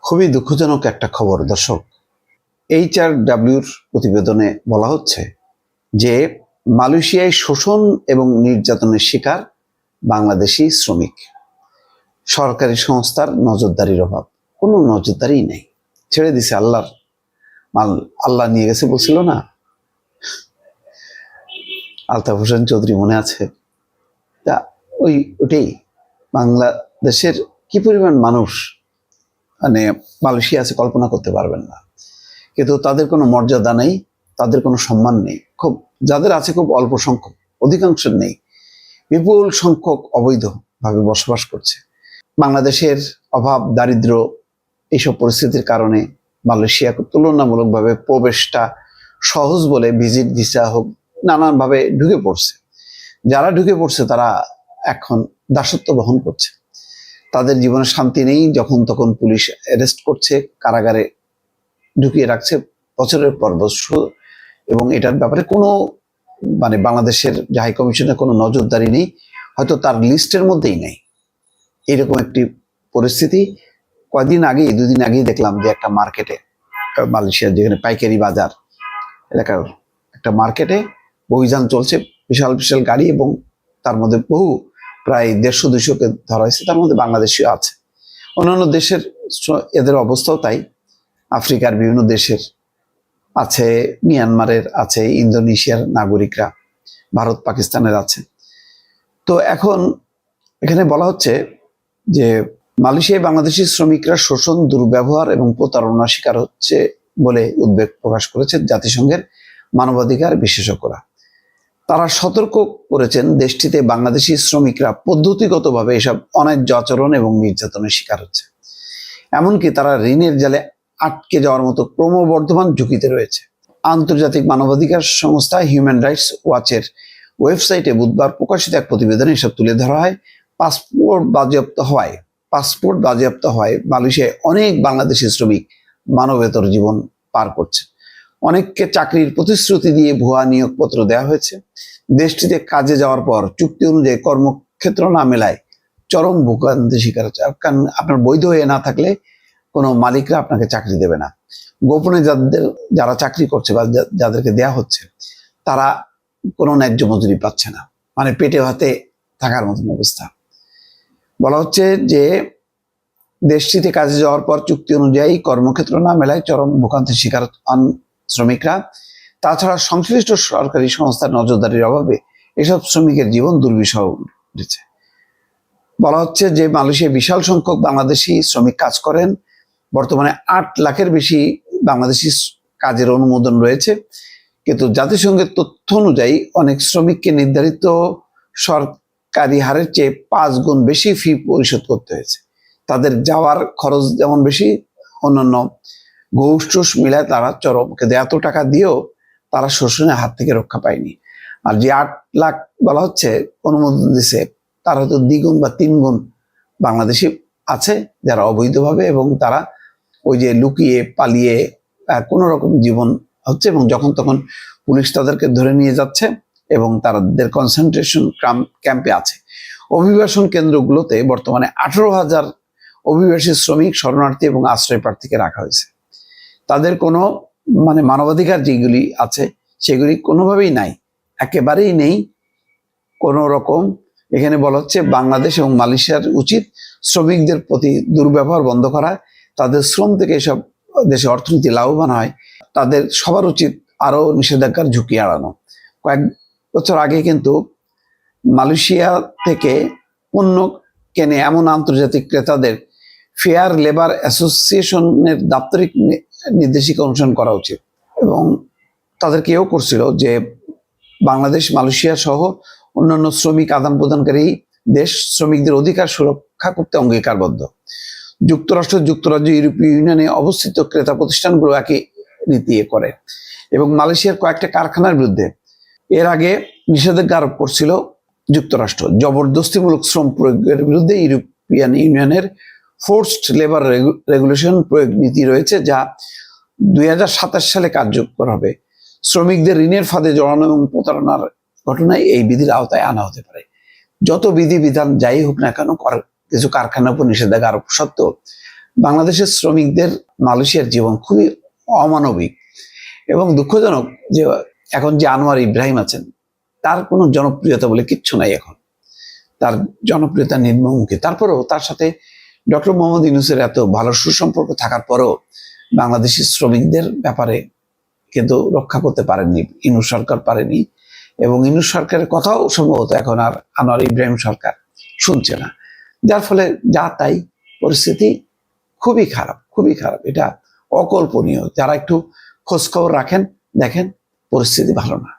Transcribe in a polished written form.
খুবই দুঃখজনক একটা খবর দর্শক। HRWর প্রতিবেদনে বলা হচ্ছে যে মালয়েশিয়ায় শোষণ এবং নির্যাতনের শিকার বাংলাদেশি শ্রমিক। সরকারি সংস্থার নজরদারির অভাব, কোনো নজরদারি নেই, ছেড়ে দিছে আল্লাহর মাল, আল্লাহ নিয়ে গেছে বলছিল না আলতাফ হোসেন চৌধুরী, মনে আছে? তা ওটাই বাংলাদেশের কি পরিমাণ মানুষ মানে মালয়েশিয়া আছে কল্পনা করতে পারবেন না। কিন্তু তাদের কোনো মর্যাদা নেই, তাদের কোনো সম্মান নেই। খুব যাদের আছে খুব অল্প সংখ্যক, অধিকাংশের নেই। বিপুল সংখ্যক অবৈধভাবে বসবাস করছে। বাংলাদেশের অভাব, দারিদ্র, এইসব পরিস্থিতির কারণে মালয়েশিয়া তুলনামূলকভাবে প্রবেশটা সহজ বলে ভিজিট ভিসা হোক নানানভাবে ঢুকে পড়ছে। যারা ঢুকে পড়ছে তারা এখন দাসত্ব বহন করছে। তাদের জীবনে শান্তি নেই, যখন তখন পুলিশ অ্যারেস্ট করছে, কারাগারে ঢুকিয়ে রাখছে বছরের পর বছর, এবং এটার ব্যাপারে কোনো বাংলাদেশের যে হাই কমিশনের কোনো নজরদারি নেই, হয়তো তার লিস্টের মধ্যেই নেই। এরকম একটি পরিস্থিতি। দুদিন আগেই দেখলাম যে একটা মার্কেটে, মালয়েশিয়ার যেখানে পাইকারি বাজার এলাকার একটা মার্কেটে অভিযান চলছে, বিশাল বিশাল গাড়ি, এবং তার মধ্যে বহু প্রায় 150-200কে ধরা হয়েছে, তার মধ্যে বাংলাদেশিও আছে। অন্যান্য দেশের এদের অবস্থাও তাই। আফ্রিকার বিভিন্ন দেশের আছে, মিয়ানমারের আছে, ইন্দোনেশিয়ার নাগরিকরা, ভারত পাকিস্তানের আছে। তো এখন এখানে বলা হচ্ছে যে মালয়েশিয়ায় বাংলাদেশি শ্রমিকরা শোষণ, দুর্ব্যবহার এবং প্রতারণার শিকার হচ্ছে বলে উদ্বেগ প্রকাশ করেছে জাতিসংঘের মানবাধিকার বিশেষজ্ঞরা। তারা সতর্ক করেছেন দেশটিতে বাংলাদেশি শ্রমিকরা পদ্ধতিগতভাবে এসব অন্যায্য আচরণ এবং নির্যাতনের শিকার হচ্ছে। এমনকি তারা ঋণের জালে আটকে যাওয়ার মতো ক্রমবর্ধমান ঝুঁকিতে রয়েছে। আন্তর্জাতিক মানবাধিকার সংস্থা হিউম্যান রাইটস ওয়াচের ওয়েবসাইটে বুধবার প্রকাশিত এক প্রতিবেদনে এসব তুলে ধরা হয়। পাসপোর্ট বাজেয়াপ্ত হয় মালয়েশিয়ায় অনেক বাংলাদেশি শ্রমিক মানবেতর জীবন পার করছে। অনেককে চাকরির প্রতিশ্রুতি দিয়ে ভুয়া নিয়োগপত্র দেওয়া হয়েছে। দেশটিতে কাজে যাওয়ার পর চুক্তি অনুযায়ী কর্মক্ষেত্র না মেলায় চরম ভোগান্তি শিকার হচ্ছে। কারণ আপনার বৈধ হয়ে না থাকলে কোনো মালিকরা আপনাকে চাকরি দেবে না। গোপনে যারা চাকরি করছে বা যাদেরকে দেয়া হচ্ছে তারা কোনো ন্যায্য মজুরি পাচ্ছে না, পেটে ভাতে থাকার মতন অবস্থা। বলা হচ্ছে যে দেশটিতে কাজে যাওয়ার পর চুক্তি অনুযায়ী কর্মক্ষেত্র না মেলায় চরম ভোগান্তির শিকার হন শ্রমিকরা। তাছাড়া সংশ্লিষ্ট সরকারি সংস্থার নজরদারির অভাবে এসব শ্রমিকের জীবন দুর্বিষহ উঠেছে। বলা হচ্ছে যে মালয়েশিয়ায় বিশাল সংখ্যক বাংলাদেশি শ্রমিক কাজ করেন। বর্তমানে 8 লাখের বেশি বাংলাদেশি কাজের অনুমোদন রয়েছে, কিন্তু জাতিসংঘের তথ্য অনুযায়ী অনেক শ্রমিককে নির্ধারিত সরকারি হারের চেয়ে 5 গুণ বেশি ফি পরিশোধ করতে হয়েছে। তাদের যাওয়ার খরচ যেমন বেশি, অন্যান্য ঘুষ টুস মিলায় তারা চরম, কিন্তু এত টাকা দিয়েও তারা শোষণের হাত থেকে রক্ষা পায়নি। আর যে 8 লাখ বলা হচ্ছে অনুমোদন দিছে, তার হয়তো 2 গুণ বা 3 গুণ বাংলাদেশি আছে যারা অবৈধভাবে, এবং তারা ওই যে লুকিয়ে পালিয়ে কোনো রকম জীবন হচ্ছে, এবং যখন তখন পুলিশ তাদেরকে ধরে নিয়ে যাচ্ছে এবং তাদের কনসেন্ট্রেশন ক্যাম্পে আছে। অভিবাসন কেন্দ্রগুলোতে বর্তমানে 18,000 অভিবাসী শ্রমিক, শরণার্থী এবং আশ্রয় প্রার্থীকে রাখা হয়েছে। তাদের কোনো মানবাধিকার যেগুলি আছে সেগুলি কোনোভাবেই নাই, একেবারেই নেই কোনো রকম। এখানে বলা হচ্ছে বাংলাদেশ এবং মালয়েশিয়ার উচিত শ্রমিকদের প্রতি দুর্ব্যবহার বন্ধ করা, তাদের শ্রম থেকে এসব দেশে অর্থনীতি লাভবান হয়। তাদের সবার উচিত আরো নিষেধাজ্ঞার ঝুঁকি এড়ানো। কয়েক বছর আগে কিন্তু মালয়েশিয়া থেকে পণ্য কেনে এমন আন্তর্জাতিক ক্রেতাদের ফেয়ার লেবার অ্যাসোসিয়েশনের দাপ্তরিক নির্দেশিকা অনুসরণ করা উচিত, এবং তাদেরকে এও করছিল যে বাংলাদেশ, মালয়েশিয়া সহ অন্যান্য শ্রমিক আদান প্রদানকারী দেশ শ্রমিকদের অধিকার সুরক্ষা করতে অঙ্গীকারবদ্ধ। যুক্তরাজ্য, ইউরোপীয় ইউনিয়নে অবস্থিত ক্রেতা প্রতিষ্ঠানগুলো একই নীতি করে, এবং মালয়েশিয়ার কয়েকটা কারখানার বিরুদ্ধে এর আগে নিষেধাজ্ঞা আরোপ করছিল যুক্তরাষ্ট্র। জবরদস্তিমূলক শ্রম প্রয়োগের বিরুদ্ধে ইউরোপিয়ান ইউনিয়নের ফোর্সড লেবার রেগুলেশন প্রয়োগ নীতি রয়েছে, যা 2027 সালে কার্যকর হবে। শ্রমিকদের ঋণের ফাঁদে জড়ানো এবং প্রতারণার ঘটনায় এই বিধির আওতায় আনা হতে পারে। যত বিধিবিধান যাই হোক না কেন, কিছু কারখানার উপর নিষেধাজ্ঞা আরোপ সত্ত্বেও বাংলাদেশের শ্রমিকদের মালয়েশিয়ার জীবন খুবই অমানবিক এবং দুঃখজনক যে এখন যে আনোয়ার ইব্রাহিম আছেন তার কোনো জনপ্রিয়তা বলে কিচ্ছু নাই। এখন তার জনপ্রিয়তা নিম্নমুখী। তারপরেও তার সাথে ডক্টর মোহাম্মদ ইউনূসের এত ভালো সুসম্পর্ক থাকার পরেও বাংলাদেশি শ্রমিকদের ব্যাপারে কিন্তু রক্ষা করতে পারেননি, ইউনূস সরকার পারেনি। এবং ইউনূস সরকারের কথাও সম্ভবত এখন আর আনোয়ার ইব্রাহিম সরকার শুনছে না, যার ফলে যা তাই পরিস্থিতি খুবই খারাপ, খুবই খারাপ। এটা অকল্পনীয়। যারা একটু খোঁজখবর রাখেন দেখেন পরিস্থিতি ভালো না।